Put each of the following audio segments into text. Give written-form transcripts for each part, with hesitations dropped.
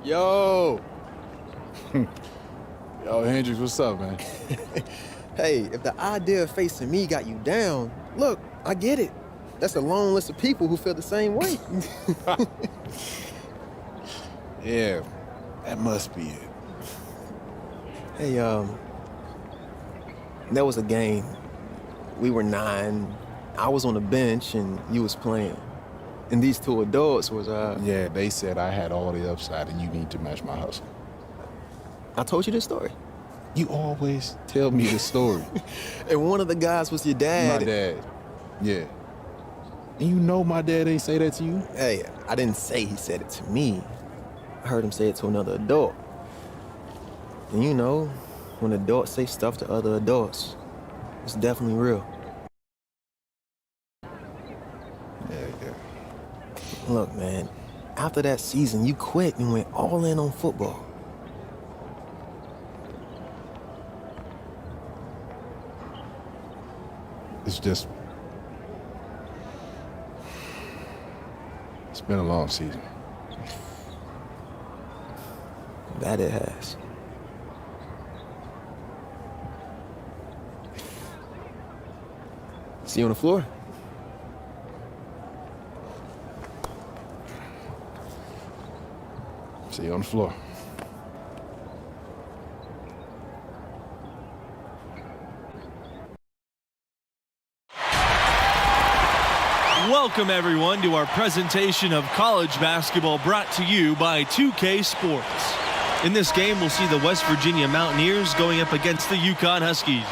Yo. Yo, Hendrix, what's up, man? Hey, if the idea of facing me got you down, look, I get it. That's a long list of people who feel the same way. Yeah, that must be it. Hey, there was a game. We were 9. I was on the bench and you was playing. And these two adults was, Yeah, they said I had all the upside and you need to match my hustle. I told you this story. You always tell me the story. And one of the guys was your dad. My dad, yeah. And you know my dad ain't say that to you? Hey, I didn't say he said it to me. I heard him say it to another adult. And you know, when adults say stuff to other adults, it's definitely real. Yeah. Look, man, after that season, you quit and went all in on football. It's been a long season. That it has. See you on the floor. See you on the floor. Welcome, everyone, to our presentation of college basketball brought to you by 2K Sports. In this game, we'll see the West Virginia Mountaineers going up against the UConn Huskies.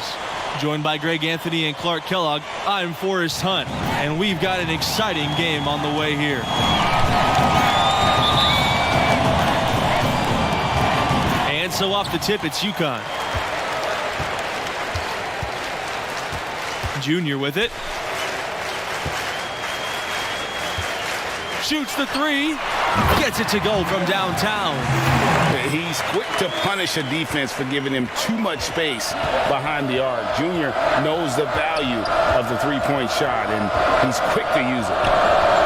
Joined by Greg Anthony and Clark Kellogg, I'm Forrest Hunt, and we've got an exciting game on the way here. And so off the tip, it's UConn. Junior with it. Shoots the three, gets it to go from downtown. He's quick to punish a defense for giving him too much space behind the arc. Junior knows the value of the three-point shot, and he's quick to use it.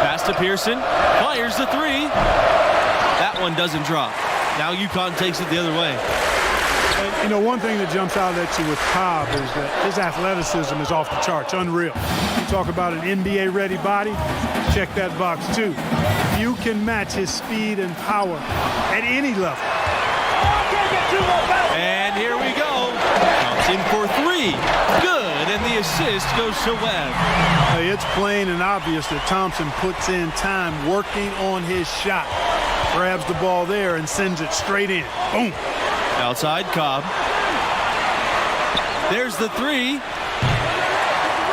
Pass to Pearson, fires the three. That one doesn't drop. Now UConn takes it the other way. And, you know, one thing that jumps out at you with Cobb is that his athleticism is off the charts, unreal. You talk about an NBA-ready body, check that box too. You can match his speed and power at any level. And here we go. Counts in for three. Good, and the assist goes to Webb. Hey, it's plain and obvious that Thompson puts in time working on his shot. Grabs the ball there and sends it straight in. Boom. Outside, Cobb. There's the three.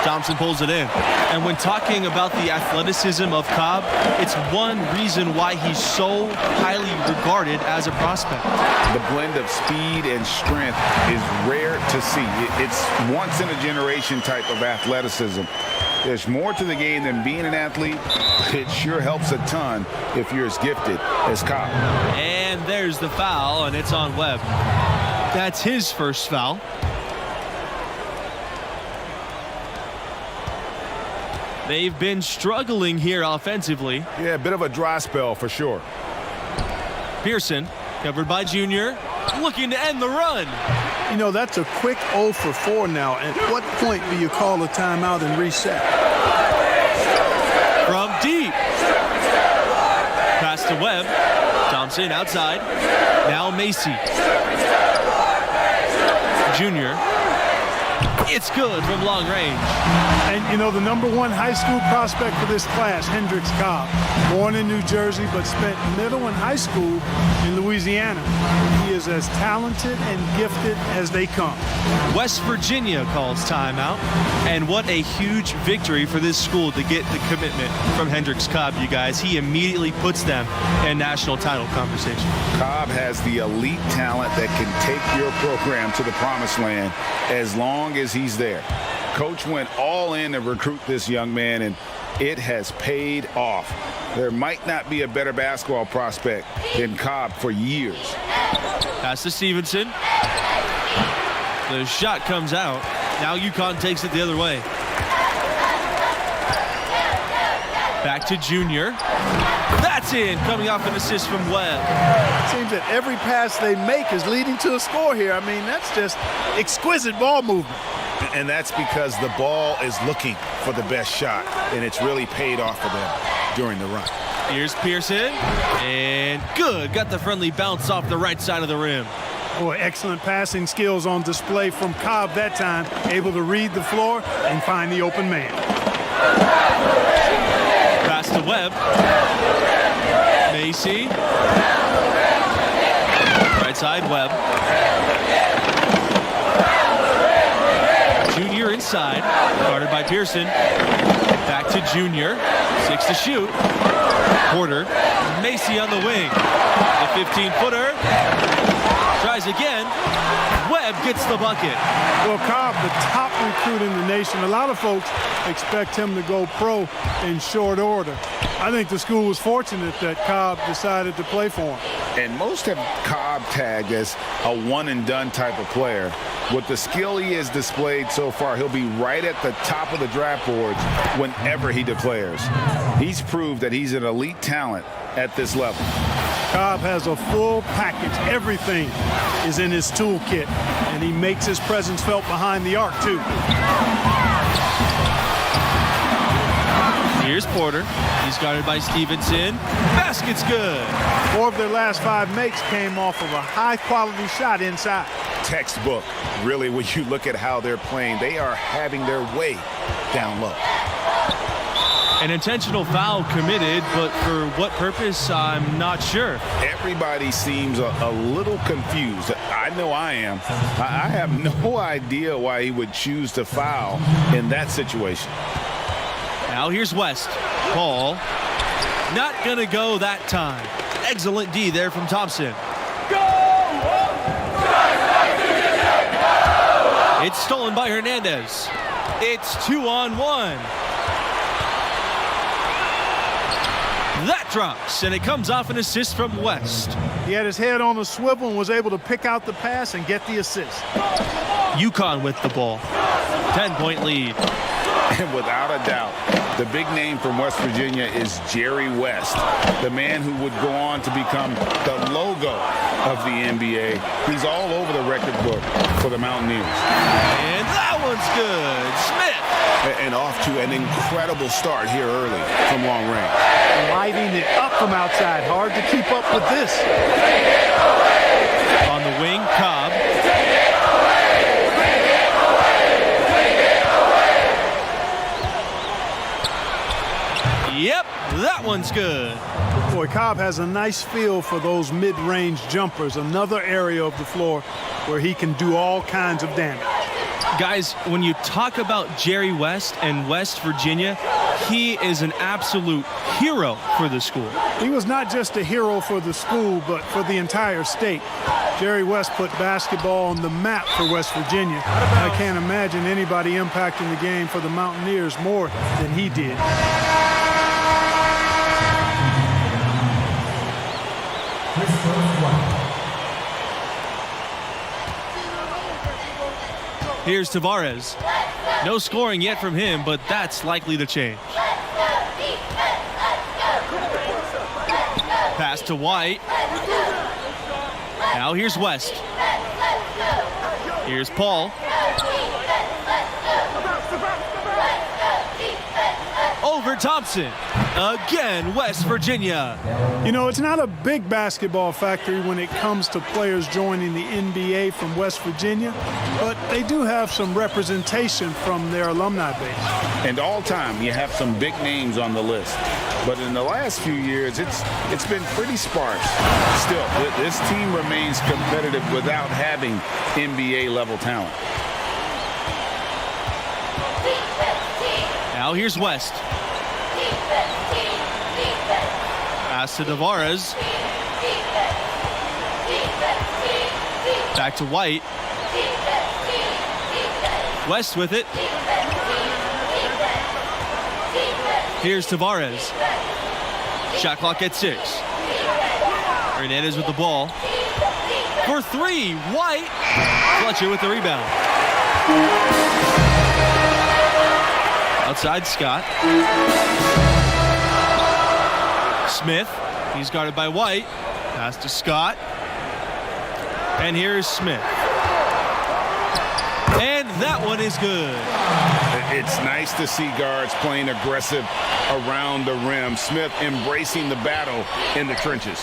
Thompson pulls it in. And when talking about the athleticism of Cobb, it's one reason why he's so highly regarded as a prospect. The blend of speed and strength is rare to see. It's once-in-a-generation type of athleticism. There's more to the game than being an athlete. It sure helps a ton if you're as gifted as Cobb. And there's the foul, and it's on Webb. That's his first foul. They've been struggling here offensively. Yeah, a bit of a dry spell for sure. Pearson, covered by Junior, looking to end the run. You know, that's a quick 0 for 4 now. At what point do you call a timeout and reset? From deep. Pass to Webb. Thompson outside. Now Macy. Junior. It's good from long range. And, you know, the #1 high school prospect for this class, Hendrix Cobb, born in New Jersey but spent middle and high school in Louisiana. He is as talented and gifted as they come. West Virginia calls timeout. And what a huge victory for this school to get the commitment from Hendrix Cobb, you guys. He immediately puts them in national title conversation. Cobb has the elite talent that can take your program to the promised land as long as he's there. Coach went all in to recruit this young man, and it has paid off. There might not be a better basketball prospect than Cobb for years. Pass to Stevenson. The shot comes out. Now UConn takes it the other way. Back to Junior. That's in, coming off an assist from Webb. It seems that every pass they make is leading to a score here. I mean, that's just exquisite ball movement. And that's because the ball is looking for the best shot, and it's really paid off for them during the run. Here's Pearson, and good. Got the friendly bounce off the right side of the rim. Boy, excellent passing skills on display from Cobb that time, able to read the floor and find the open man. Pass to Webb. Macy. Right side, Webb. Junior inside, guarded by Pearson. Back to Junior, 6 to shoot. Porter, Macy on the wing. The 15-footer, tries again. Webb gets the bucket. Well, Cobb, the top recruit in the nation. A lot of folks expect him to go pro in short order. I think the school was fortunate that Cobb decided to play for him. And most have Cobb tagged as a one-and-done type of player. With the skill he has displayed so far, he'll be right at the top of the draft boards whenever he declares. He's proved that he's an elite talent at this level. Cobb has a full package. Everything is in his toolkit, and he makes his presence felt behind the arc, too. Here's Porter. He's guarded by Stevenson. Basket's good. 4 of their last 5 makes came off of a high-quality shot inside. Textbook, really, when you look at how they're playing, they are having their way down low. An intentional foul committed, but for what purpose, I'm not sure. Everybody seems a little confused. I know I am. I have no idea why he would choose to foul in that situation. Now here's West. Paul, not gonna go that time. Excellent D there from Thompson. It's stolen by Hernandez. It's 2-on-1. That drops, and it comes off an assist from West. He had his head on a swivel and was able to pick out the pass and get the assist. UConn with the ball. 10-point lead. And without a doubt, the big name from West Virginia is Jerry West, the man who would go on to become the logo of the NBA. He's all over the record book for the Mountaineers. And that one's good. Smith. And off to an incredible start here early from long range. Lighting it up from outside. Hard to keep up with this. On the wing, Cobb. Yep, that one's good. Boy, Cobb has a nice feel for those mid-range jumpers, another area of the floor where he can do all kinds of damage. Guys, when you talk about Jerry West and West Virginia, he is an absolute hero for the school. He was not just a hero for the school, but for the entire state. Jerry West put basketball on the map for West Virginia. I can't imagine anybody impacting the game for the Mountaineers more than he did. Here's Tavares. No scoring yet from him, but that's likely to change. Pass to White. Now here's West. Here's Paul. Over Thompson. Again, West Virginia. You know, it's not a big basketball factory when it comes to players joining the NBA from West Virginia, but they do have some representation from their alumni base. And all time, you have some big names on the list. But in the last few years, it's been pretty sparse. Still, this team remains competitive without having NBA-level talent. Now here's West. Pass to Tavares. Back to White. West with it. Here's Tavares. Shot clock at 6. Hernandez with the ball. For 3, White. Fletcher with the rebound. Outside Scott. Smith. He's guarded by White. Pass to Scott. And here's Smith. And that one is good. It's nice to see guards playing aggressive around the rim. Smith embracing the battle in the trenches.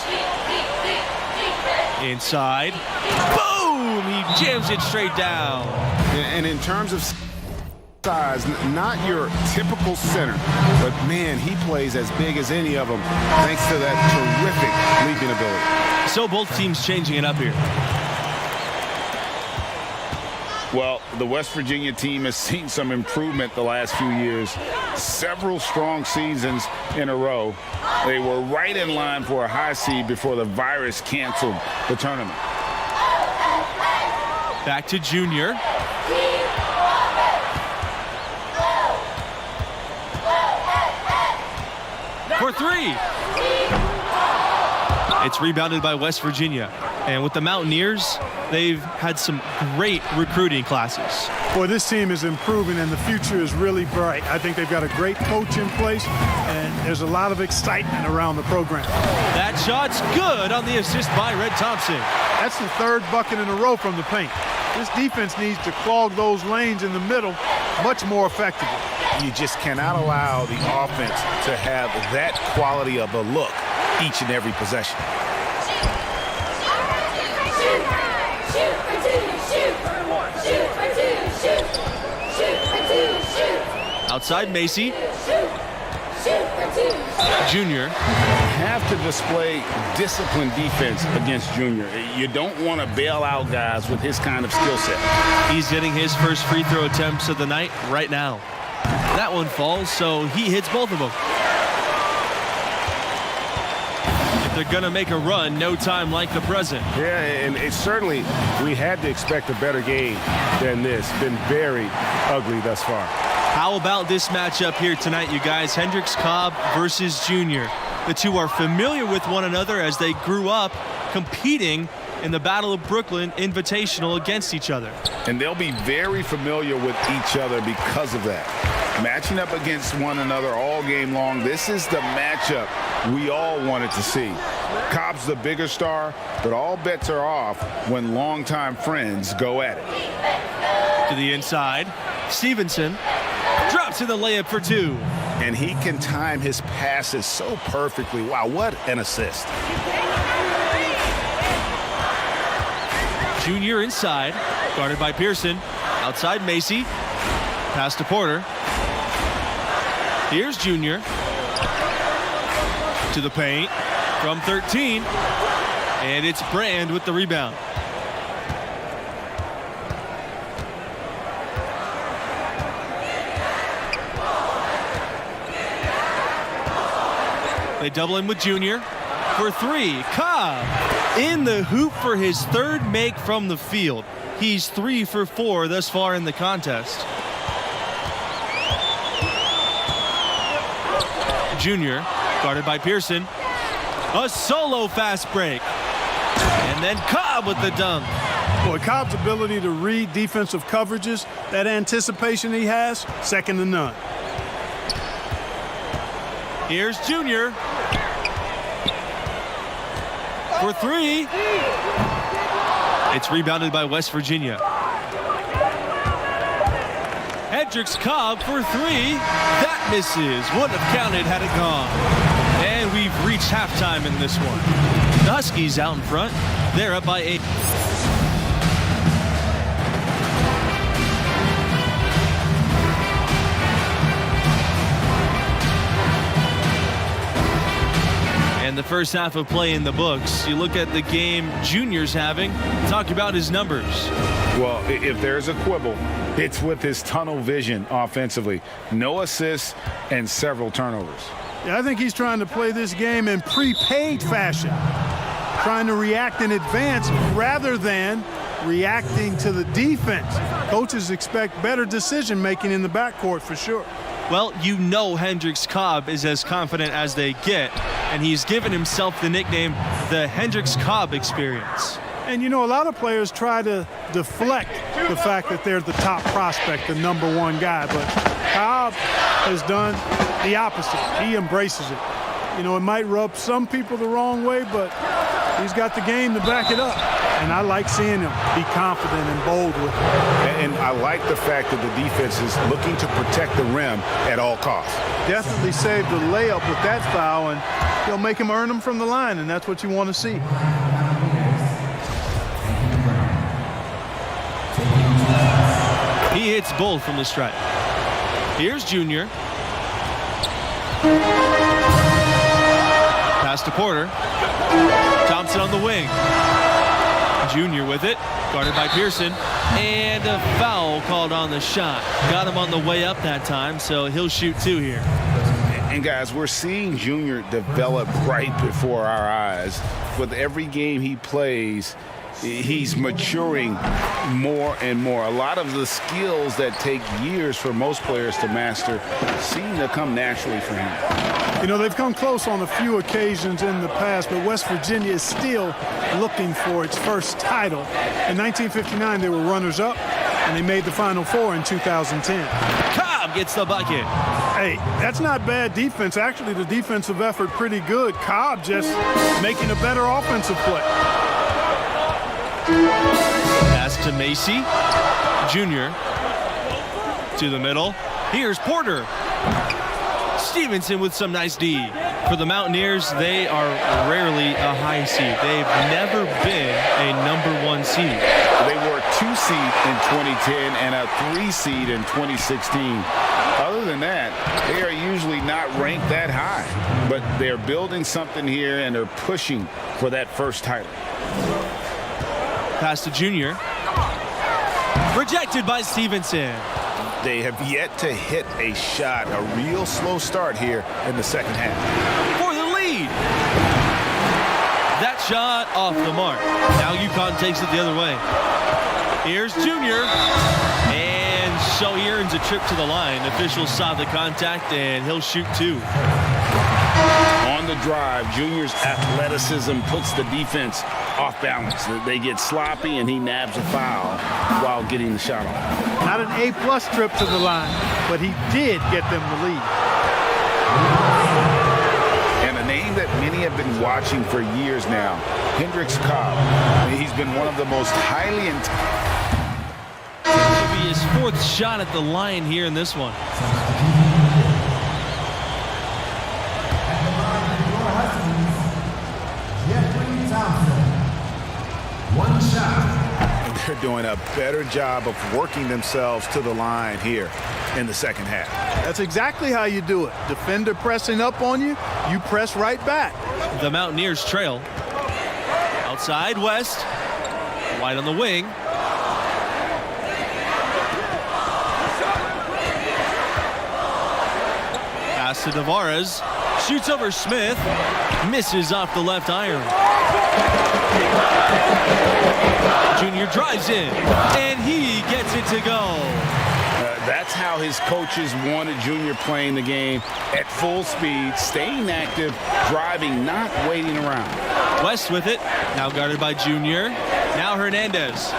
Inside. Boom! He jams it straight down. And in terms of size, not your typical center, but man, he plays as big as any of them thanks to that terrific leaping ability. So both teams changing it up here. Well, the West Virginia team has seen some improvement the last few years. Several strong seasons in a row. They were right in line for a high seed before the virus canceled the tournament. Back to Junior. For three. It's rebounded by West Virginia. And with the Mountaineers, they've had some great recruiting classes. Boy, this team is improving, and the future is really bright. I think they've got a great coach in place, and there's a lot of excitement around the program. That shot's good on the assist by Red Thompson. That's the third bucket in a row from the paint. This defense needs to clog those lanes in the middle much more effectively. You just cannot allow the offense to have that quality of a look each and every possession. Outside Macy. Junior. Have to display disciplined defense against Junior. You don't want to bail out guys with his kind of skill set. He's getting his first free throw attempts of the night right now. That one falls, so he hits both of them. If they're going to make a run, no time like the present. Yeah, and it's certainly, we had to expect a better game than this. Been very ugly thus far. How about this matchup here tonight, you guys? Hendricks Cobb versus Junior. The two are familiar with one another as they grew up competing in the Battle of Brooklyn Invitational against each other. And they'll be very familiar with each other because of that. Matching up against one another all game long, this is the matchup we all wanted to see. Cobb's the bigger star, but all bets are off when longtime friends go at it. To the inside, Stevenson drops in the layup for two. And he can time his passes so perfectly. Wow, what an assist. Junior inside, guarded by Pearson. Outside Macy. Pass to Porter. Here's Junior. To the paint from 13. And it's Brand with the rebound. They double him with Junior for three. Cobb in the hoop for his third make from the field. He's 3 for 4 thus far in the contest. Junior, guarded by Pearson. A solo fast break. And then Cobb with the dunk. Boy, Cobb's ability to read defensive coverages, that anticipation he has, second to none. Here's Junior. For three. It's rebounded by West Virginia. Hendricks Cobb for three. That misses. Wouldn't have counted had it gone. And we've reached halftime in this one. The Huskies out in front. They're up by 8. And the first half of play in the books. You look at the game Junior's having, talk about his numbers. Well, if there's a quibble, it's with his tunnel vision offensively. No assists and several turnovers. Yeah, I think he's trying to play this game in prepaid fashion, trying to react in advance rather than reacting to the defense. Coaches expect better decision-making in the backcourt for sure. Well, you know Hendricks Cobb is as confident as they get, and he's given himself the nickname the Hendricks Cobb experience. And you know, a lot of players try to deflect the fact that they're the top prospect, the #1 guy, but Cobb has done the opposite. He embraces it. You know, it might rub some people the wrong way, but he's got the game to back it up. And I like seeing him be confident and bold with it. And I like the fact that the defense is looking to protect the rim at all costs. Definitely saved the layup with that foul, and he'll make him earn them from the line, and that's what you want to see. He hits both from the stripe. Here's Junior. Pass to Porter. Thompson on the wing. Junior with it, guarded by Pearson, and a foul called on the shot. Got him on the way up that time, so he'll shoot two here. And guys, we're seeing Junior develop right before our eyes. With every game he plays, he's maturing more and more. A lot of the skills that take years for most players to master seem to come naturally for him. You know, they've come close on a few occasions in the past, but West Virginia is still looking for its first title. In 1959, they were runners-up, and they made the Final Four in 2010. Cobb gets the bucket. Hey, that's not bad defense. Actually, the defensive effort pretty good. Cobb just making a better offensive play. Pass to Macy. Junior to the middle. Here's Porter. Stevenson with some nice D. For the Mountaineers, they are rarely a high seed. They've never been a #1 seed. They were a 2 seed in 2010 and a 3 seed in 2016. Other than that, they are usually not ranked that high. But they're building something here, and they're pushing for that first title. Pass to Junior. Rejected by Stevenson. They have yet to hit a shot. A real slow start here in the second half. For the lead. That shot off the mark. Now UConn takes it the other way. Here's Junior. And so he earns a trip to the line. Officials saw the contact, and he'll shoot two. On the drive, Junior's athleticism puts the defense off balance. They get sloppy, and he nabs a foul while getting the shot off. Not an A-plus trip to the line, but he did get them the lead. And a name that many have been watching for years now, Hendricks Cobb. He's been one of the most highly It'll be his fourth shot at the line here in this one. One shot. They're doing a better job of working themselves to the line here in the second half. That's exactly how you do it. Defender pressing up on you, you press right back. The Mountaineers trail. Outside West. White on the wing. Pass to Tavares. Shoots over Smith. Misses off the left iron. Junior drives in, and he gets it to go. That's how his coaches wanted Junior playing the game at full speed, staying active, driving, not waiting around. West with it, now guarded by Junior. Now Hernandez.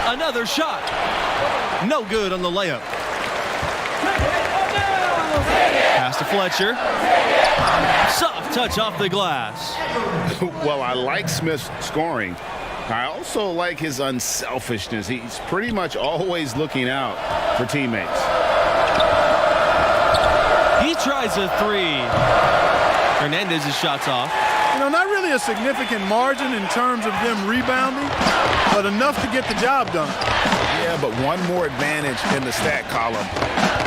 Another shot. No good on the layup. Pass to Fletcher. Soft touch off the glass. Well, I like Smith's scoring. I also like his unselfishness. He's pretty much always looking out for teammates. He tries a three. Hernandez's shot's off. You know, not really a significant margin in terms of them rebounding, but enough to get the job done. Yeah, but one more advantage in the stat column,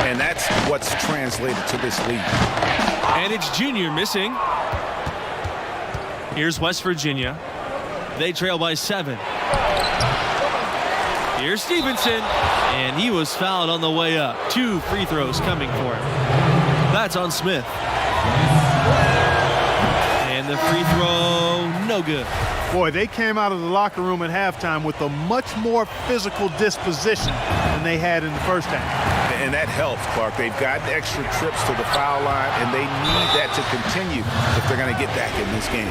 and that's what's translated to this lead. And it's Junior missing. Here's West Virginia. They trail by 7. Here's Stevenson, and he was fouled on the way up. 2 free throws coming for him. That's on Smith. And the free throw, no good. Boy, they came out of the locker room at halftime with a much more physical disposition than they had in the first half. And that helps, Clark. They've gotten extra trips to the foul line, and they need that to continue if they're going to get back in this game.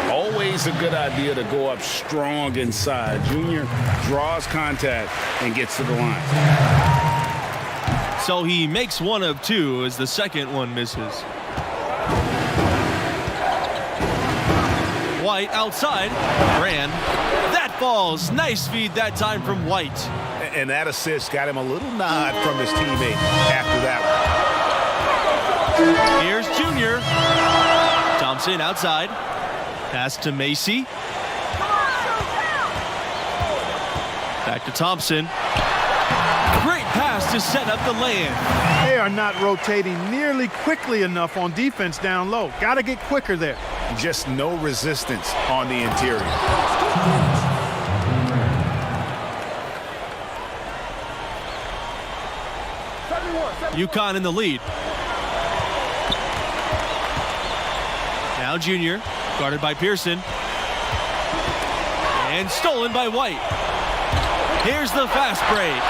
Always a good idea to go up strong inside. Junior draws contact and gets to the line. So he makes one of two as the second one misses. White outside. Brand. That falls. Nice feed that time from White. And that assist got him a little nod from his teammate after that one. Here's Junior. Thompson outside. Pass to Macy. Back to Thompson. Great pass to set up the lay-in. They are not rotating nearly quickly enough on defense down low. Got to get quicker there. Just no resistance on the interior. UConn in the lead. Now Junior, guarded by Pearson. And stolen by White. Here's the fast break.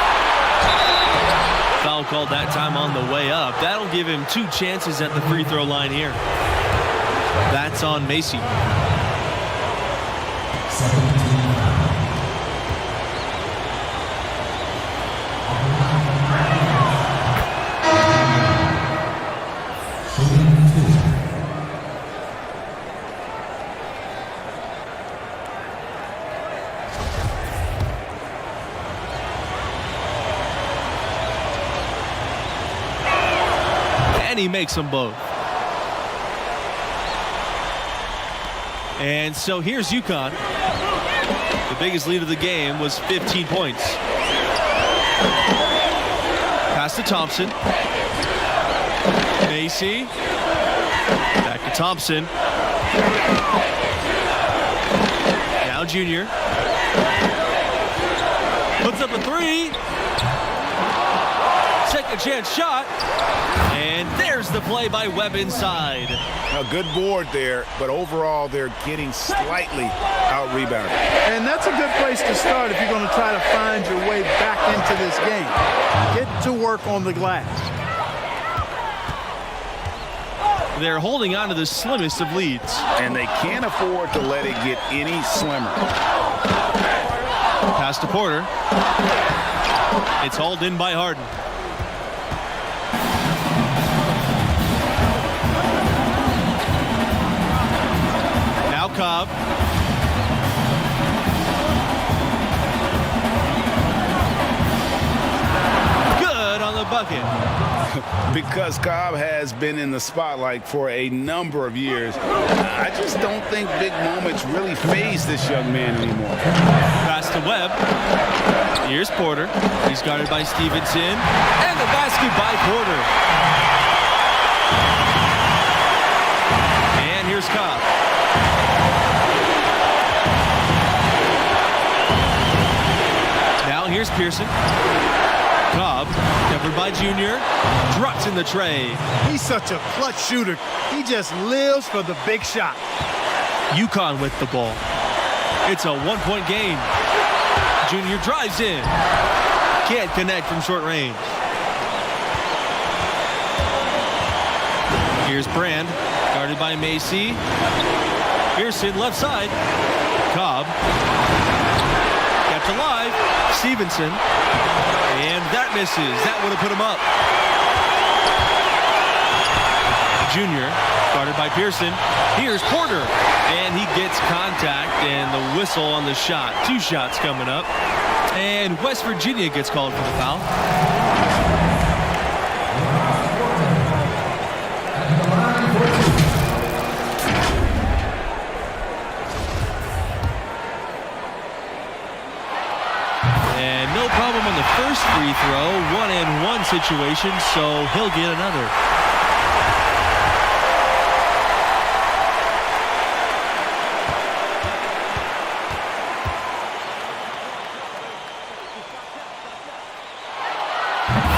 Foul called that time on the way up. That'll give him 2 chances at the free throw line here. That's on Macy. And he makes them both. And so here's UConn. The biggest lead of the game was 15 points. Pass to Thompson. Macy. Back to Thompson. Now Junior. Puts up a 3. Second chance shot. And there's the play by Webb inside. A good board there, but overall they're getting slightly out-rebounded. And that's a good place to start if you're going to try to find your way back into this game. Get to work on the glass. They're holding on to the slimmest of leads. And they can't afford to let it get any slimmer. Pass to Porter. It's hauled in by Harden. Now Cobb. Good on the bucket. Because Cobb has been in the spotlight for a number of years, I just don't think big moments really faze this young man anymore. Pass to Webb. Here's Porter. He's guarded by Stevenson. And the basket by Porter. And here's Cobb. Now here's Pearson. Cobb, covered by Junior, drops in the tray. He's such a clutch shooter. He just lives for the big shot. UConn with the ball. It's a one-point game. Junior drives in. Can't connect from short range. Here's Brand, guarded by Macy. Pearson left side. Cobb. Kept alive. Stevenson. And that misses. That would have put him up. Junior, guarded by Pearson. Here's Porter. And he gets contact and the whistle on the shot. 2 shots coming up. And West Virginia gets called for the foul. And no problem on the first free throw. 1-and-1 situation, so he'll get another.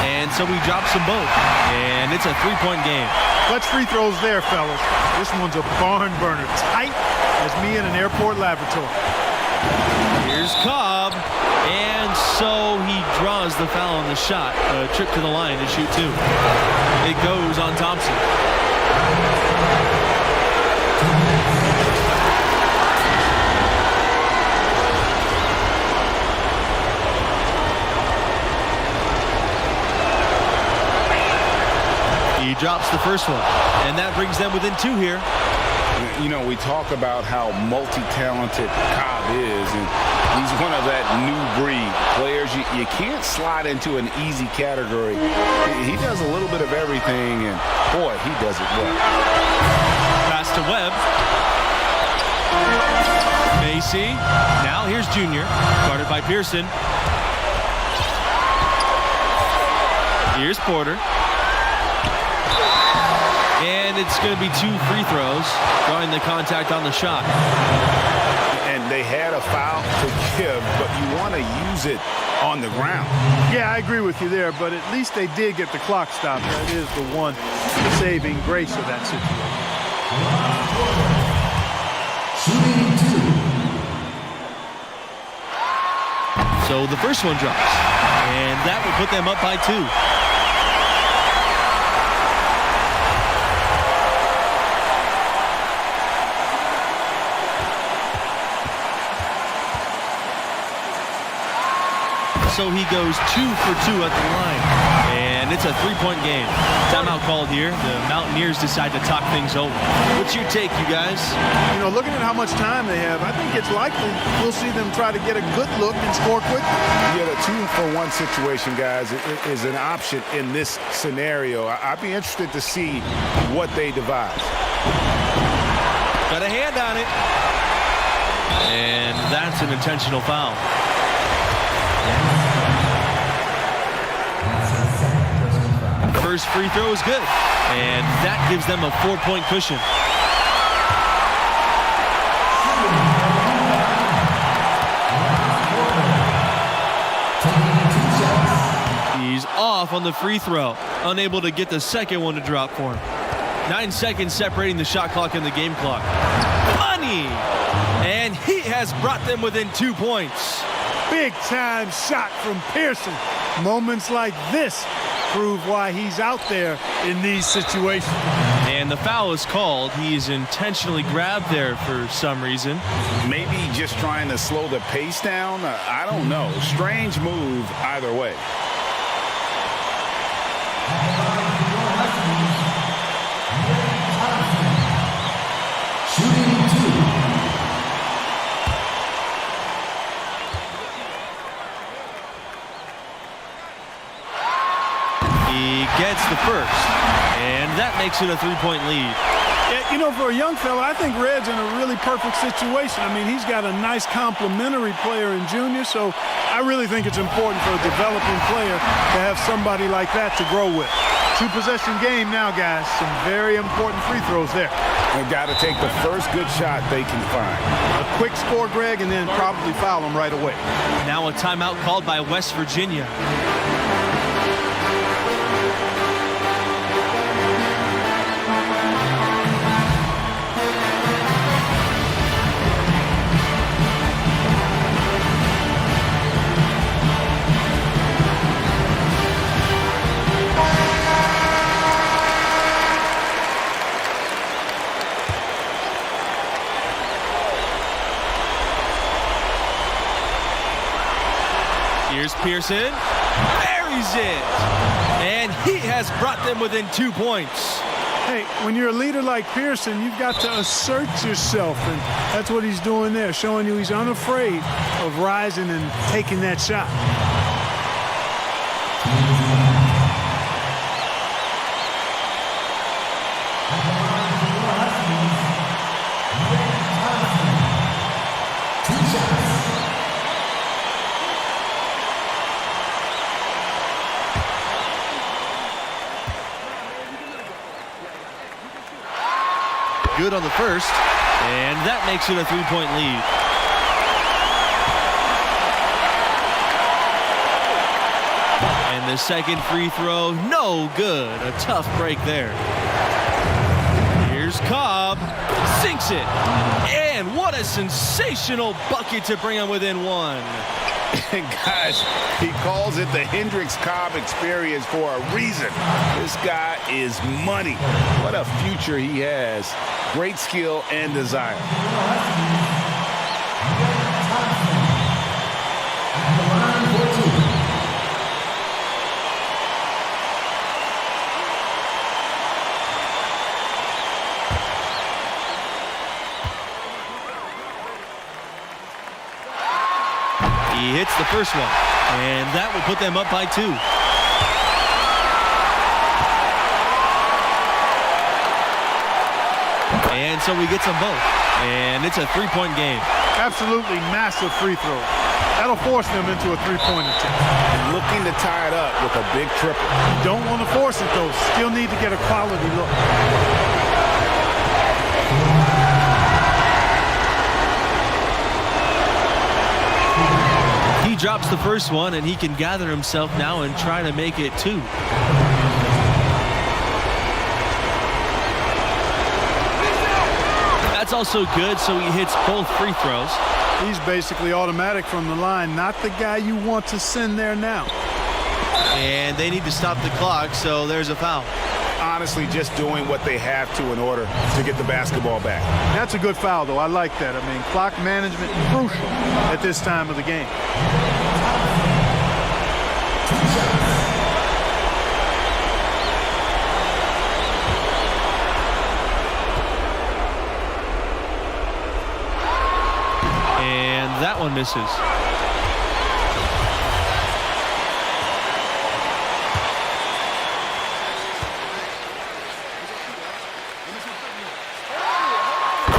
And so he drops them both. And it's a 3-point game. Clutch free throws there, fellas. This one's a barn burner. Tight as me in an airport laboratory. Here's Cobb. And so he draws the foul on the shot. A trip to the line to shoot 2. It goes on Thompson. drops the first one, and that brings them within 2 here. You know, we talk about how multi-talented Cobb is, and he's one of that new breed players. You can't slide into an easy category. He does a little bit of everything, and boy, he does it well. Pass to Webb. Macy. Now here's Junior, guarded by Pearson. Here's Porter. And it's going to be 2 free throws, drawing the contact on the shot. And they had a foul to give, but you want to use it on the ground. Yeah, I agree with you there, but at least they did get the clock stopped. That is the one saving grace of that situation. So the first one drops, and that will put them up by 2. So he goes 2 for 2 at the line, and it's a 3-point game. Timeout called here. The Mountaineers decide to talk things over. What's your take, you guys? You know, looking at how much time they have, I think it's likely we'll see them try to get a good look and score quickly. Yeah, the 2-for-1 situation, guys, is an option in this scenario. I'd be interested to see what they devise. Got a hand on it, and that's an intentional foul. First free throw is good, and that gives them a 4-point cushion. He's off on the free throw, unable to get the second one to drop for him. 9 seconds separating the shot clock and the game clock. Money! And he has brought them within 2 points. Big time shot from Pearson. Moments like this prove why he's out there in these situations. And the foul is called. He's intentionally grabbed there for some reason. Maybe just trying to slow the pace down. I don't know. Strange move either way. He gets the first, and that makes it a 3-point lead. Yeah, you know, for a young fella, I think Red's in a really perfect situation. I mean, he's got a nice complementary player in Junior, so I really think it's important for a developing player to have somebody like that to grow with. 2-possession game now, guys. Some very important free throws there. They've got to take the first good shot they can find. A quick score, Greg, and then probably foul them right away. Now a timeout called by West Virginia. Here's Pearson, buries it, and he has brought them within 2 points. Hey, when you're a leader like Pearson, you've got to assert yourself, and that's what he's doing there, showing you he's unafraid of rising and taking that shot. Good on the first, and that makes it a 3-point lead. And the second free throw, no good. A tough break there. Here's Cobb, sinks it, and what a sensational bucket to bring him within 1. And guys, he calls it the Hendricks Cobb experience for a reason. This guy is money. What a future he has. Great skill and desire. He hits the first one, and that will put them up by 2. And so he gets them both, and it's a 3-point game. Absolutely massive free throw. That'll force them into a three-point attempt. Looking to tie it up with a big triple. You don't want to force it, though. Still need to get a quality look. He drops the first one, and he can gather himself now and try to make it 2. That's also good, so he hits both free throws. He's basically automatic from the line, not the guy you want to send there now. And they need to stop the clock, so there's a foul. Honestly, just doing what they have to in order to get the basketball back. That's a good foul, though. I like that. I mean, clock management crucial at this time of the game. And that one misses.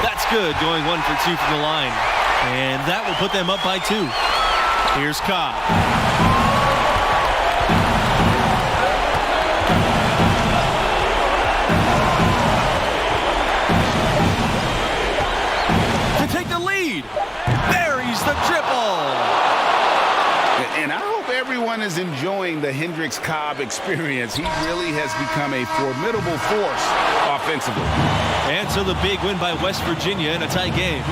That's good, going 1 for 2 from the line. And that will put them up by 2. Here's Cobb. To take the lead. Buries the triple. And I hope everyone is enjoying the Hendricks Cobb experience. He really has become a formidable force offensively. And so the big win by West Virginia in a tight game.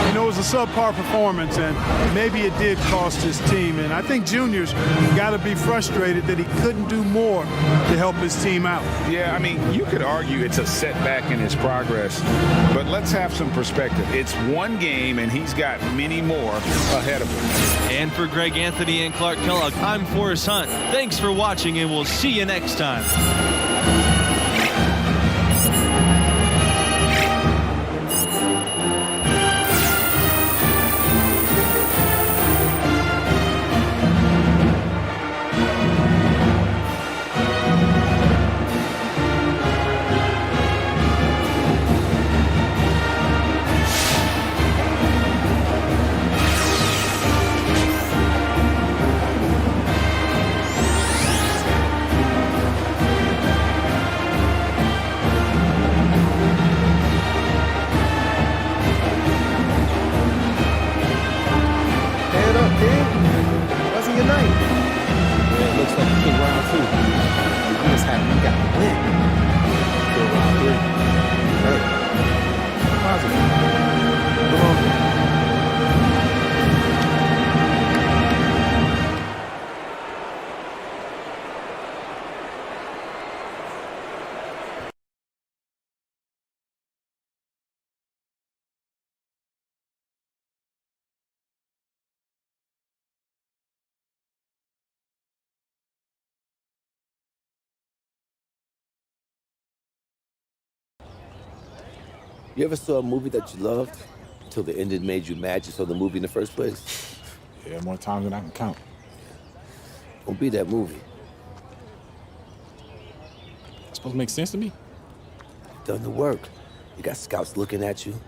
You know, it was a subpar performance, and maybe it did cost his team. And I think Junior's got to be frustrated that he couldn't do more to help his team out. Yeah, I mean, you could argue it's a setback in his progress, but let's have some perspective. It's one game, and he's got many more ahead of him. And for Greg Anthony and Clark Kellogg, I'm Forrest Hunt. Thanks for watching, and we'll see you next time. You ever saw a movie that you loved until the ending made you mad you saw the movie in the first place? Yeah, more times than I can count. Don't be that movie. It's supposed to make sense to me? You've done the work. You got scouts looking at you.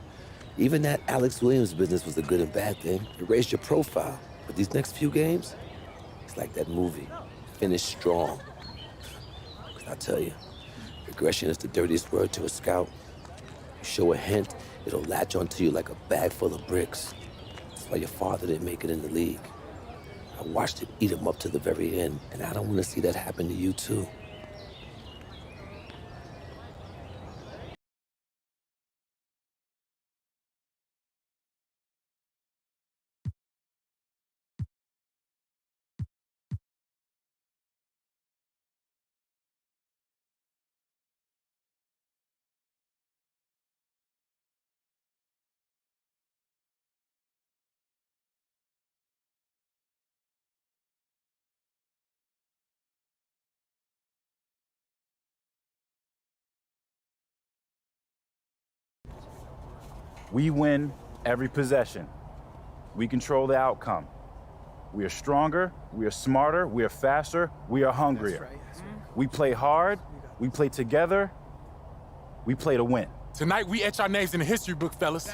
Even that Alex Williams business was a good and bad thing. It raised your profile. But these next few games, it's like that movie. Finish strong. 'Cause I tell you, regression is the dirtiest word to a scout. You show a hint, it'll latch onto you like a bag full of bricks. That's why your father didn't make it in the league. I watched him eat him up to the very end, and I don't want to see that happen to you too. We win every possession. We control the outcome. We are stronger, we are smarter, we are faster, we are hungrier. We play hard, we play together, we play to win. Tonight, we etch our names in the history book, fellas.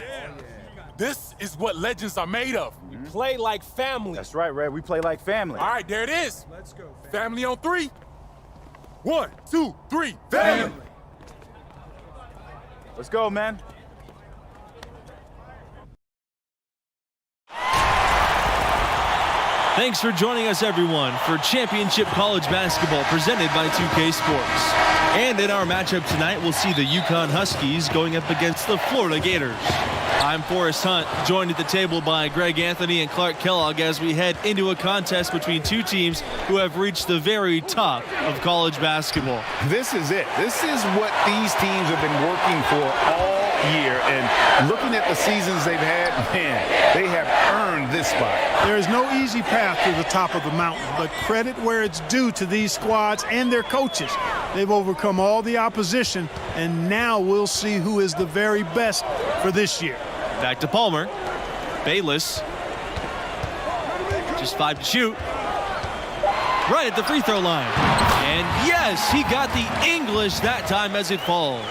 This is what legends are made of. We play like family. That's right, Red. We play like family. All right, there it is. Let's go. Family on three. 1, 2, 3, family. Let's go, man. Thanks for joining us, everyone, for Championship College Basketball presented by 2K Sports. And in our matchup tonight, we'll see the UConn Huskies going up against the Florida Gators. I'm Forrest Hunt, joined at the table by Greg Anthony and Clark Kellogg as we head into a contest between two teams who have reached the very top of college basketball. This is it. This is what these teams have been working for all year. And looking at the seasons they've had, man, they have earned this spot. There is no easy path to the top of the mountain, but credit where it's due to these squads and their coaches. They've overcome all the opposition, and now we'll see who is the very best for this year. Back to Palmer. Bayless. Just 5 to shoot. Right at the free throw line. And yes, he got the English that time as it falls.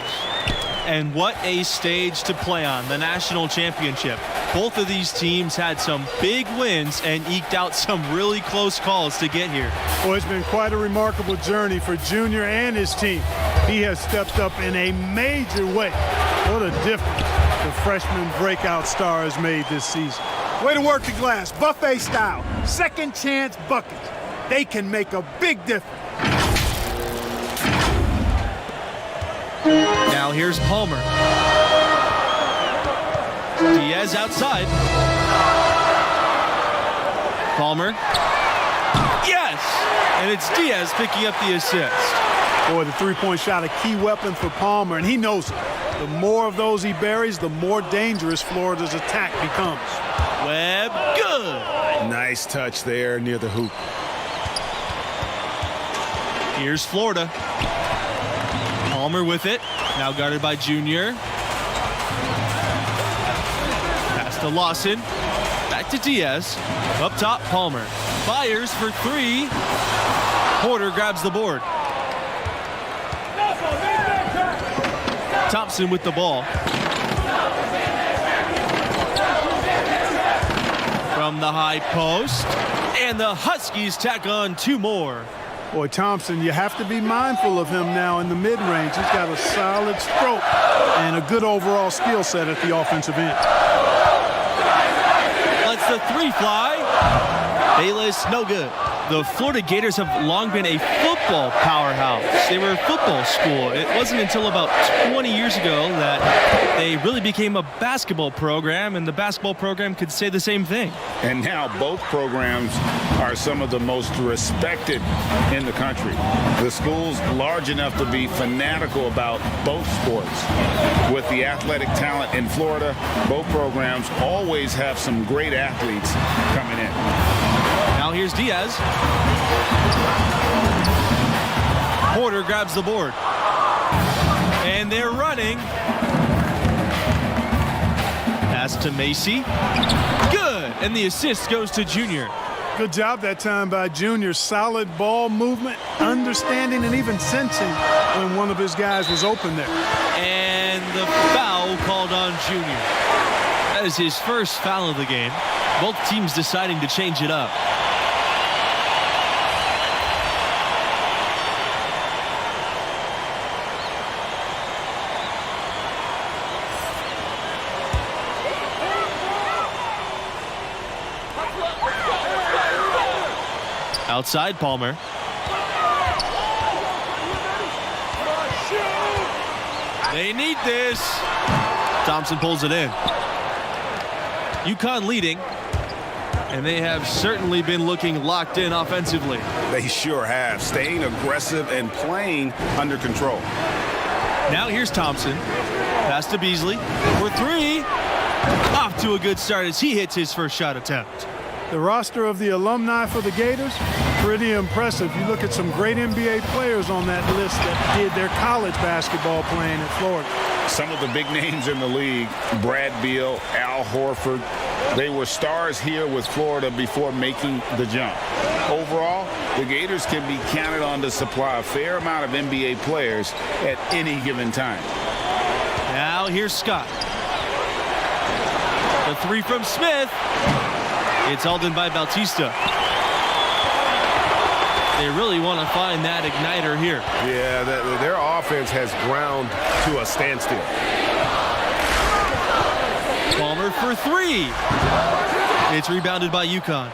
And what a stage to play on, the national championship. Both of these teams had some big wins and eked out some really close calls to get here. Well, it's been quite a remarkable journey for Junior and his team. He has stepped up in a major way. What a difference the freshman breakout star has made this season. Way to work the glass, buffet style, second chance buckets. They can make a big difference. Now here's Palmer. Diaz outside. Palmer. Yes! And it's Diaz picking up the assist. Boy, the three-point shot, a key weapon for Palmer, and he knows it. The more of those he buries, the more dangerous Florida's attack becomes. Webb, good! Nice touch there near the hoop. Here's Florida. Palmer with it. Now guarded by Junior. Pass to Lawson. Back to Diaz. Up top, Palmer. Fires for 3. Porter grabs the board. Thompson with the ball. From the high post. And the Huskies tack on 2 more. Boy, Thompson, you have to be mindful of him now in the mid-range. He's got a solid stroke and a good overall skill set at the offensive end. Lets the 3 fly. Bayless, no good. The Florida Gators have long been a football powerhouse. They were a football school. It wasn't until about 20 years ago that they really became a basketball program, and the basketball program could say the same thing. And now both programs are some of the most respected in the country. The school's large enough to be fanatical about both sports. With the athletic talent in Florida, both programs always have some great athletes coming in. Now here's Diaz. Porter grabs the board. And they're running. Pass to Macy. Good. And the assist goes to Junior. Good job that time by Junior. Solid ball movement, understanding, and even sensing when one of his guys was open there. And the foul called on Junior. That is his first foul of the game. Both teams deciding to change it up. Outside Palmer. They need this. Thompson pulls it in. UConn leading, and they have certainly been looking locked in offensively. They sure have, staying aggressive and playing under control. Now here's Thompson. Pass to Beasley for 3. Off to a good start as he hits his first shot attempt. The roster of the alumni for the Gators Pretty impressive. You look at some great NBA players on that list that did their college basketball playing in Florida. Some of the big names in the league, Brad Beal, Al Horford, they were stars here with Florida before making the jump. Overall, the Gators can be counted on to supply a fair amount of NBA players at any given time. Now here's Scott. The three from Smith. It's all done by Bautista. They really want to find that igniter here. Yeah, their offense has ground to a standstill. Palmer for three. It's rebounded by UConn.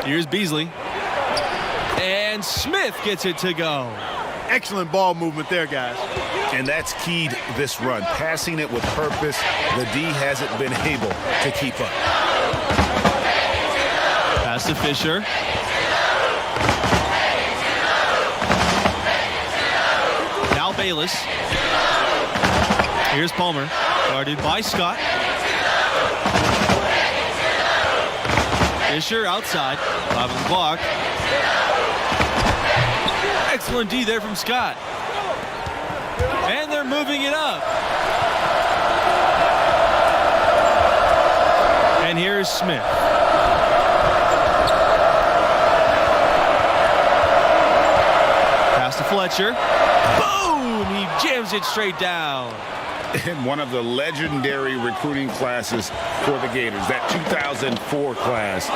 Here's Beasley. And Smith gets it to go. Excellent ball movement there, guys. And that's keyed this run. Passing it with purpose. The D hasn't been able to keep up. Pass to Fisher. Now Bayless. Here's Palmer. Guarded by Scott. Fisher outside. 5 on the clock. Excellent D there from Scott. And they're moving it up. And here's Smith. Pass to Fletcher. Boom! He jams it straight down. In one of the legendary recruiting classes for the Gators, that 2004 class,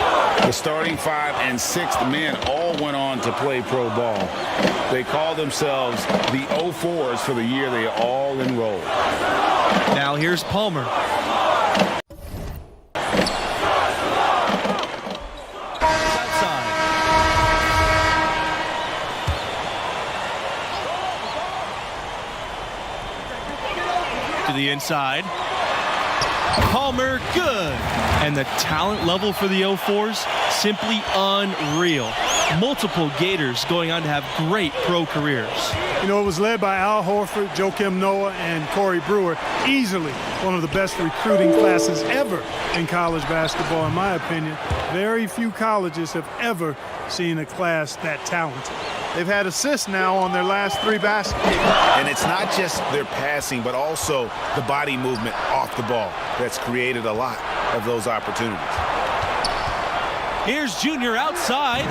the starting 5 and 6th men all went on to play pro ball. They call themselves the 04s for the year they all enrolled. Now here's Palmer. Outside. To the inside. Palmer, good. And the talent level for the 04s, simply unreal. Multiple Gators going on to have great pro careers. You know, it was led by Al Horford, Joakim Noah, and Corey Brewer. Easily one of the best recruiting classes ever in college basketball, in my opinion. Very few colleges have ever seen a class that talented. They've had assists now on their last 3 baskets. And it's not just their passing, but also the body movement off the ball that's created a lot of those opportunities. Here's Junior outside.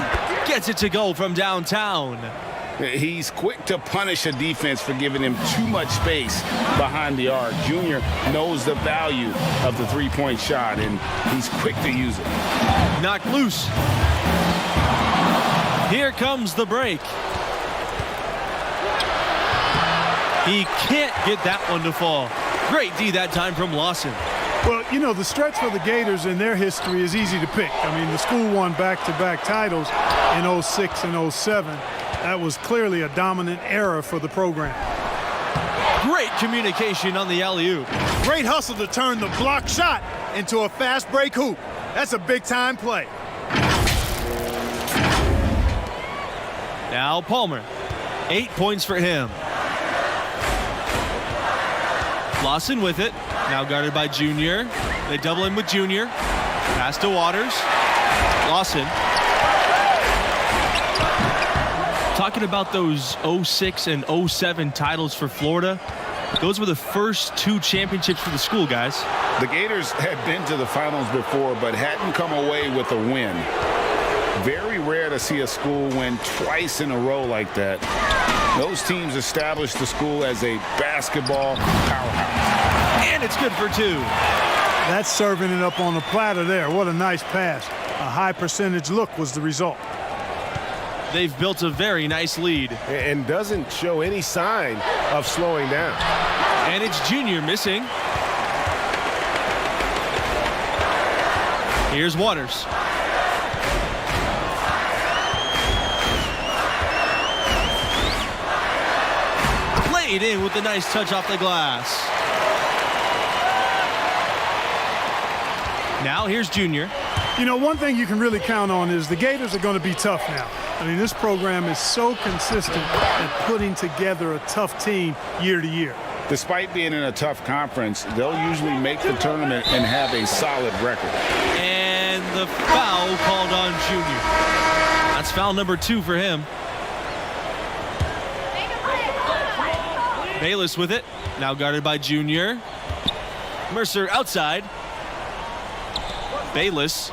Gets it to go from downtown. He's quick to punish a defense for giving him too much space behind the arc. Junior knows the value of the three-point shot, and he's quick to use it. Knocked loose. Here comes the break. He can't get that one to fall. Great D that time from Lawson. Well, you know, the stretch for the Gators in their history is easy to pick. I mean, the school won back-to-back titles in 06 and 07. That was clearly a dominant era for the program. Great communication on the alley-oop. Great hustle to turn the block shot into a fast break hoop. That's a big-time play. Now Palmer. 8 points for him. Lawson with it. Now guarded by Junior. They double in with Junior. Pass to Waters. Lawson. Talking about those 06 and 07 titles for Florida. Those were the first 2 championships for the school, guys. The Gators had been to the finals before, but hadn't come away with a win. Very rare to see a school win twice in a row like that. Those teams established the school as a basketball powerhouse. And it's good for 2. That's serving it up on the platter there. What a nice pass. A high percentage look was the result. They've built a very nice lead. And doesn't show any sign of slowing down. And it's Junior missing. Here's Waters. Played in with a nice touch off the glass. Now here's Junior. You know, one thing you can really count on is the Gators are going to be tough now. I mean, this program is so consistent at putting together a tough team year to year. Despite being in a tough conference, they'll usually make the tournament and have a solid record. And the foul called on Junior. That's foul number 2 for him. Bayless with it. Now guarded by Junior. Mercer outside. Bayless.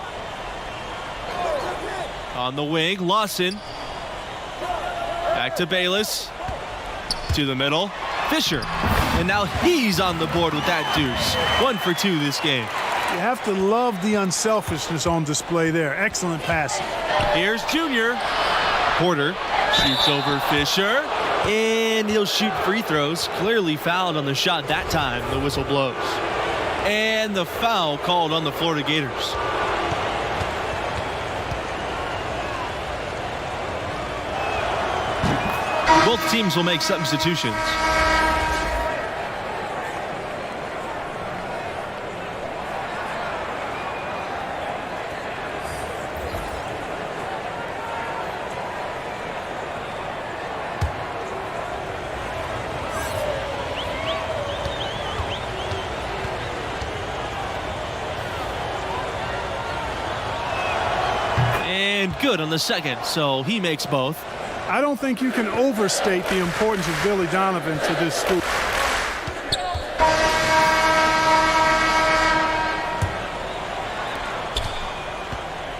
On the wing. Lawson. Back to Bayless. To the middle. Fisher. And now he's on the board with that deuce. 1 for 2 this game. You have to love the unselfishness on display there. Excellent passing. Here's Junior. Porter shoots over Fisher. And he'll shoot free throws. Clearly fouled on the shot that time. The whistle blows. And the foul called on the Florida Gators. Both teams will make substitutions. And good on the second, so he makes both. I don't think you can overstate the importance of Billy Donovan to this school.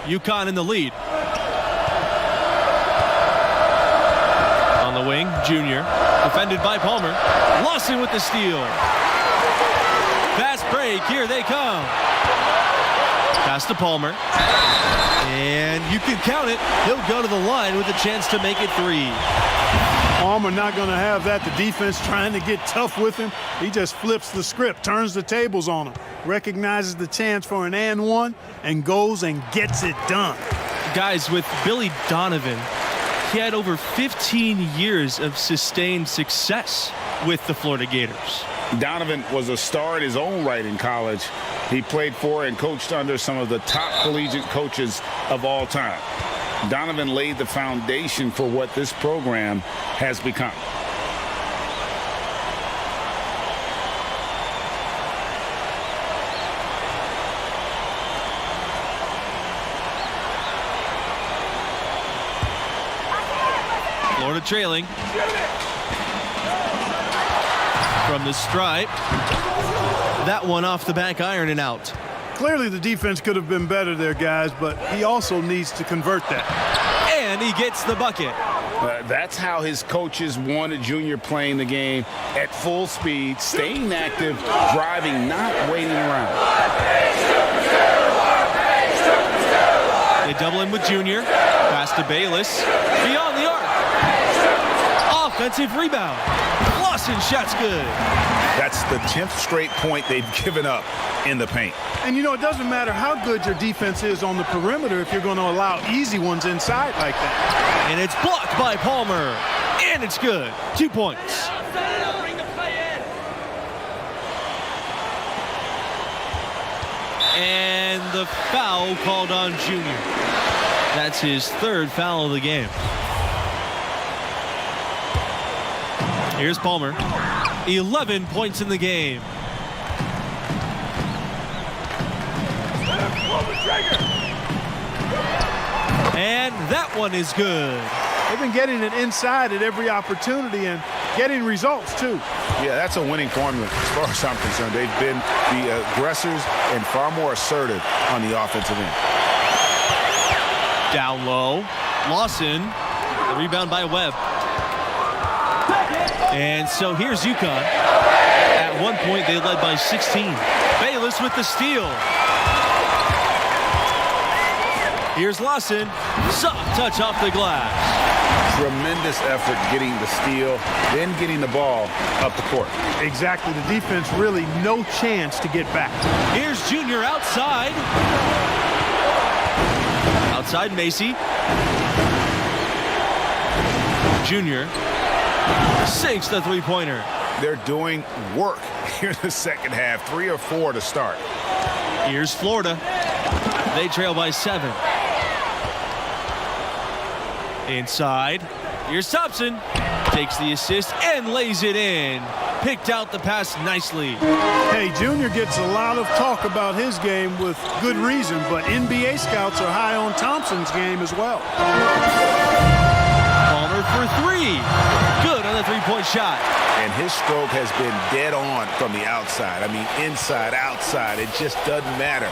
UConn in the lead. On the wing, Junior. Defended by Palmer. Lawson with the steal. Fast break, here they come. Pass to Palmer. And you can count it. He'll go to the line with a chance to make it 3. Palmer not going to have that. The defense trying to get tough with him. He just flips the script, turns the tables on him, recognizes the chance for an and one, and goes and gets it done. Guys, with Billy Donovan, he had over 15 years of sustained success with the Florida Gators. Donovan was a star in his own right in college. He played for and coached under some of the top collegiate coaches of all time. Donovan laid the foundation for what this program has become. Florida trailing. From the stripe. That one off the back iron and out. Clearly the defense could have been better there, guys, but he also needs to convert that. And he gets the bucket. That's how his coaches wanted Junior playing the game at full speed, staying active, driving, not waiting around. They double him with Junior. Pass to Bayless. Beyond the arc. Offensive rebound. Lawson shot's good. That's the 10th straight point they've given up in the paint. And, you know, it doesn't matter how good your defense is on the perimeter if you're going to allow easy ones inside like that. And it's blocked by Palmer. And it's good. 2 points. And the foul called on Junior. That's his 3rd foul of the game. Here's Palmer. 11 points in the game. And that one is good. They've been getting it inside at every opportunity and getting results, too. Yeah, that's a winning formula as far as I'm concerned. They've been the aggressors and far more assertive on the offensive end. Down low. Lawson. The rebound by Webb. And so here's UConn. At one point, they led by 16. Bayless with the steal. Here's Lawson. Soft touch off the glass. Tremendous effort getting the steal, then getting the ball up the court. Exactly. The defense really no chance to get back. Here's Junior outside. Outside Macy. Junior sinks the three-pointer. They're doing work here in the second half. 3 or 4 to start. Here's Florida. They trail by 7. Inside. Here's Thompson. Takes the assist and lays it in. Picked out the pass nicely. Hey, Junior gets a lot of talk about his game with good reason, but NBA scouts are high on Thompson's game as well. Palmer for three. Good on the three-point shot. And his stroke has been dead on from the outside. I mean, inside, outside, it just doesn't matter.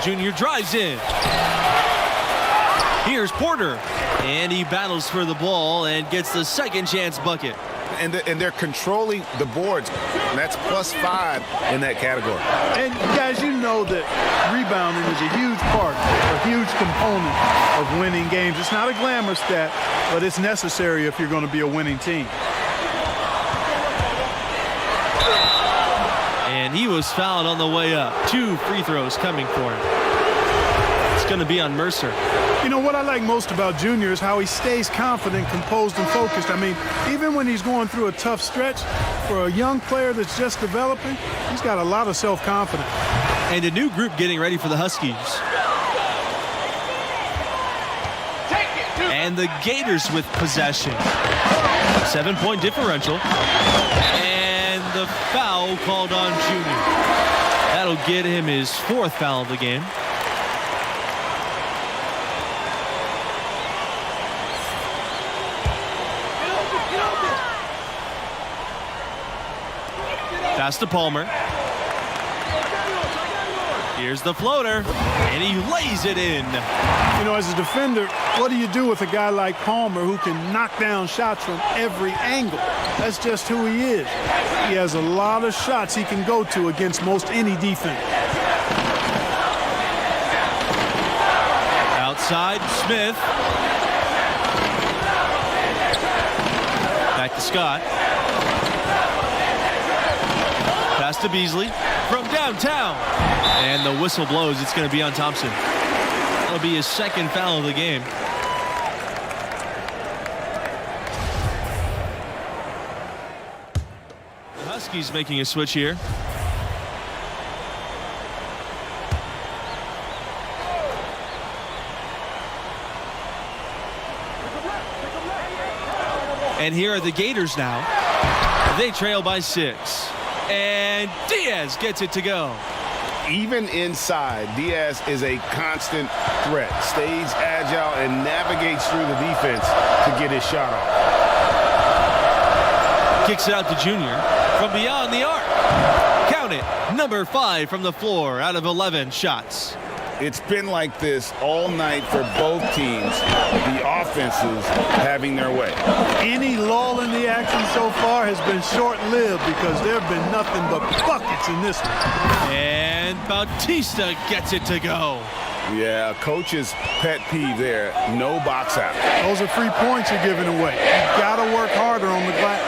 Junior drives in. Here's Porter. And he battles for the ball and gets the second chance bucket. And they're controlling the boards. That's +5 in that category. And guys, you know that rebounding is a huge part, a huge component of winning games. It's not a glamour stat, but it's necessary if you're going to be a winning team. And he was fouled on the way up. 2 free throws coming for him. It's going to be on Mercer. You know, what I like most about Junior is how he stays confident, composed, and focused. I mean, even when he's going through a tough stretch, for a young player that's just developing, he's got a lot of self-confidence. And a new group getting ready for the Huskies. And the Gators with possession. 7-point differential. And the foul called on Junior. That'll get him his 4th foul of the game. Pass to Palmer. Here's the floater, and he lays it in. You know, as a defender, what do you do with a guy like Palmer who can knock down shots from every angle? That's just who he is. He has a lot of shots he can go to against most any defense. Outside, Smith. Back to Scott. Pass to Beasley from downtown. And the whistle blows. It's going to be on Thompson. That'll be his 2nd foul of the game. The Huskies making a switch here. And here are the Gators now. They trail by 6. And Diaz gets it to go. Even inside, Diaz is a constant threat. Stays agile and navigates through the defense to get his shot off. Kicks it out to Junior from beyond the arc. Count it. Number 5 from the floor out of 11 shots. It's been like this all night for both teams. The offenses having their way. Any lull in the action so far has been short-lived because there have been nothing but buckets in this one. And Bautista gets it to go. Yeah, coach's pet peeve there. No box out. Those are 3 points you're giving away. You've got to work harder on the glass.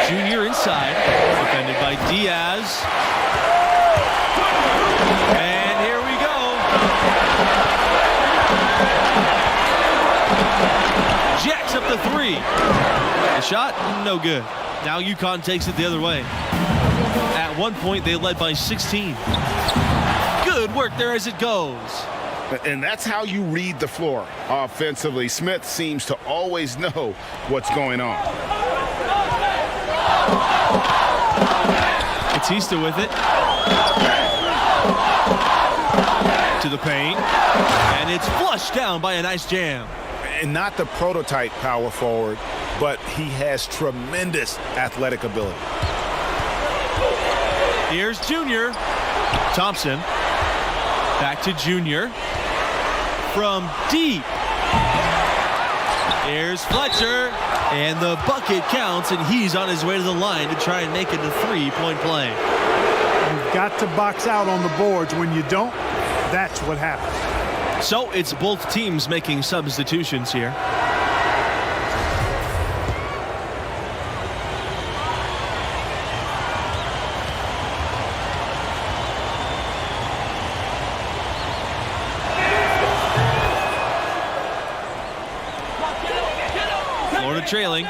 Junior inside, defended by Diaz. And here we go. Jacks up the 3. The shot, no good. Now UConn takes it the other way. At one point, they led by 16. Good work there as it goes. And that's how you read the floor offensively. Smith seems to always know what's going on. Bautista with it. To the paint. And it's flushed down by a nice jam. And not the prototype power forward, but he has tremendous athletic ability. Here's Junior. Thompson. Back to Junior. From deep. Here's Fletcher. And the bucket counts, and he's on his way to the line to try and make it a 3-point play. You've got to box out on the boards. When you don't, that's what happens. So it's both teams making substitutions here. Florida trailing.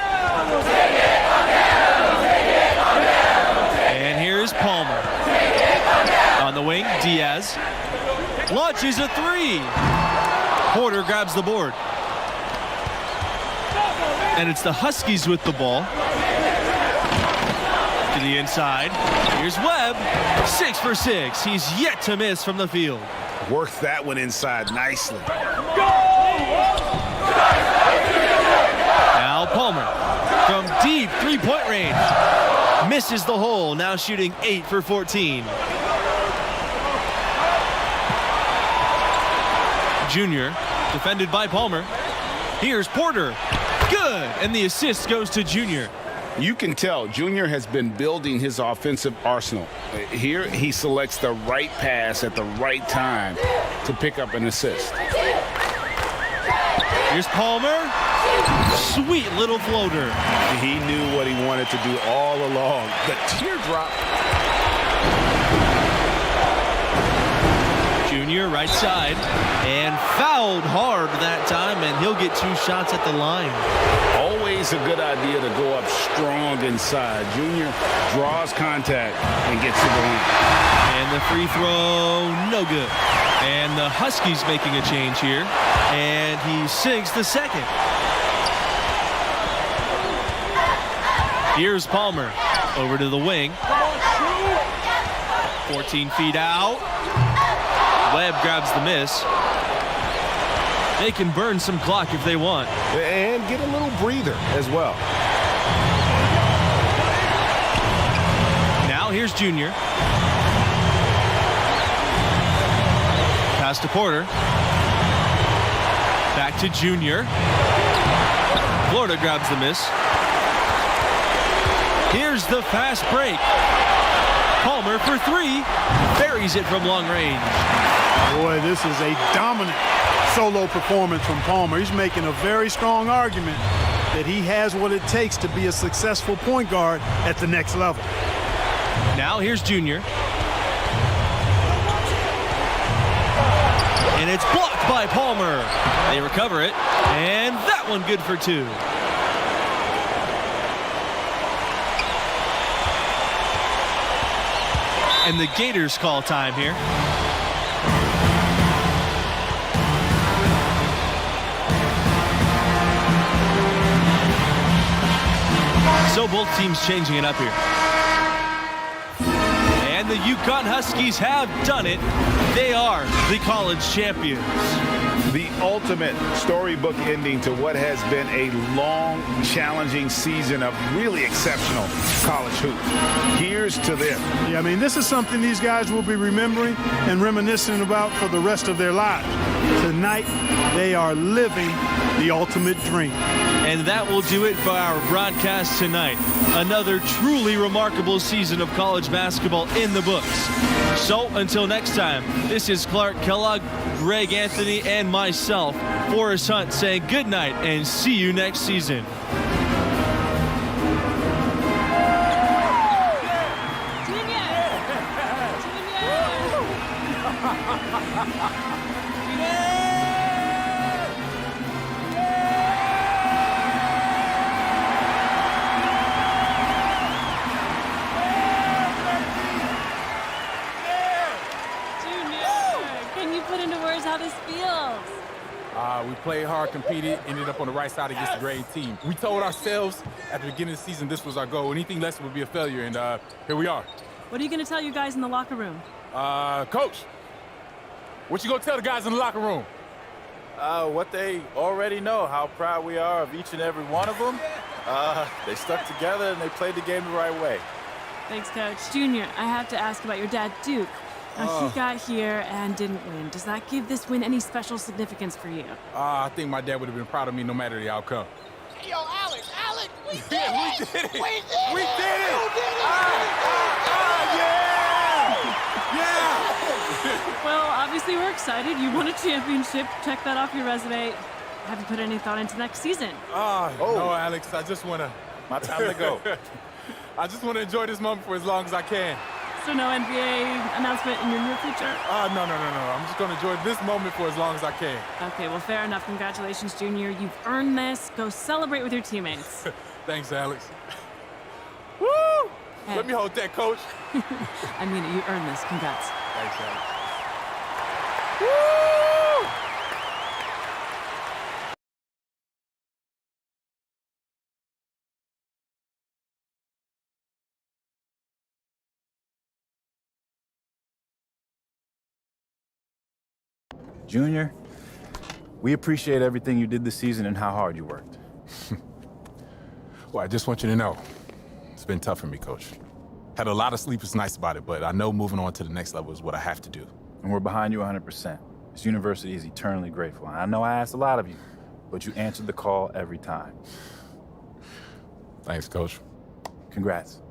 And here's Palmer. On the wing, Diaz. Launches a 3. Porter grabs the board. And it's the Huskies with the ball. To the inside. Here's Webb. 6 for 6. He's yet to miss from the field. Worked that one inside nicely. Now Palmer from deep three-point range. Misses the hole, now shooting 8 for 14. Junior, defended by Palmer. Here's Porter. Good, and the assist goes to Junior. You can tell Junior has been building his offensive arsenal. Here he selects the right pass at the right time to pick up an assist. Here's Palmer. Sweet little floater. He knew what he wanted to do all along. The teardrop. Junior right side and fouled hard that time, and he'll get 2 shots at the line. Always a good idea to go up strong inside. Junior draws contact and gets to the line. And the free throw, no good. And the Huskies making a change here, and he sinks the second. Here's Palmer over to the wing. 14 feet out. Webb grabs the miss. They can burn some clock if they want. And get a little breather as well. Now here's Junior. Pass to Porter. Back to Junior. Florida grabs the miss. Here's the fast break. Palmer for 3. Buries it from long range. Boy, this is a dominant solo performance from Palmer. He's making a very strong argument that he has what it takes to be a successful point guard at the next level. Now here's Junior. And it's blocked by Palmer. They recover it, and that one good for 2. And the Gators call time here. So both teams changing it up here. And the UConn Huskies have done it. They are the college champions. The ultimate storybook ending to what has been a long, challenging season of really exceptional college hoops. Here's to them. Yeah, I mean, this is something these guys will be remembering and reminiscing about for the rest of their lives. Tonight, they are living the ultimate dream. And that will do it for our broadcast tonight. Another truly remarkable season of college basketball in the books. So until next time, this is Clark Kellogg, Greg Anthony, and myself, Forrest Hunt, saying good night and see you next season. We played hard, competed, ended up on the right side against a great team. We told ourselves at the beginning of the season this was our goal. Anything less would be a failure, and here we are. What are you going to tell you guys in the locker room? Coach, what you going to tell the guys in the locker room? What they already know, how proud we are of each and every one of them. They stuck together and they played the game the right way. Thanks, Coach. Junior, I have to ask about your dad, Duke. He got here and didn't win. Does that give this win any special significance for you? I think my dad would have been proud of me no matter the outcome. Hey, yo, Alex, we did it! We did it! We did it! We did it! You did it! Yeah! Well, obviously we're excited. You won a championship. Check that off your resume. Have you put any thought into next season? No, Alex, I just want to... My time to go. I just want to enjoy this moment for as long as I can. So no NBA announcement in your near future? No. I'm just going to enjoy this moment for as long as I can. Okay, well, fair enough. Congratulations, Junior. You've earned this. Go celebrate with your teammates. Thanks, Alex. Woo! Hey. Let me hold that, Coach. I mean it. You earned this. Congrats. Thanks, Alex. Junior, we appreciate everything you did this season and how hard you worked. Well, I just want you to know, it's been tough for me, Coach. Had a lot of sleepless nights about it, but I know moving on to the next level is what I have to do. And we're behind you 100%. This university is eternally grateful. And I know I asked a lot of you, but you answered the call every time. Thanks, Coach. Congrats.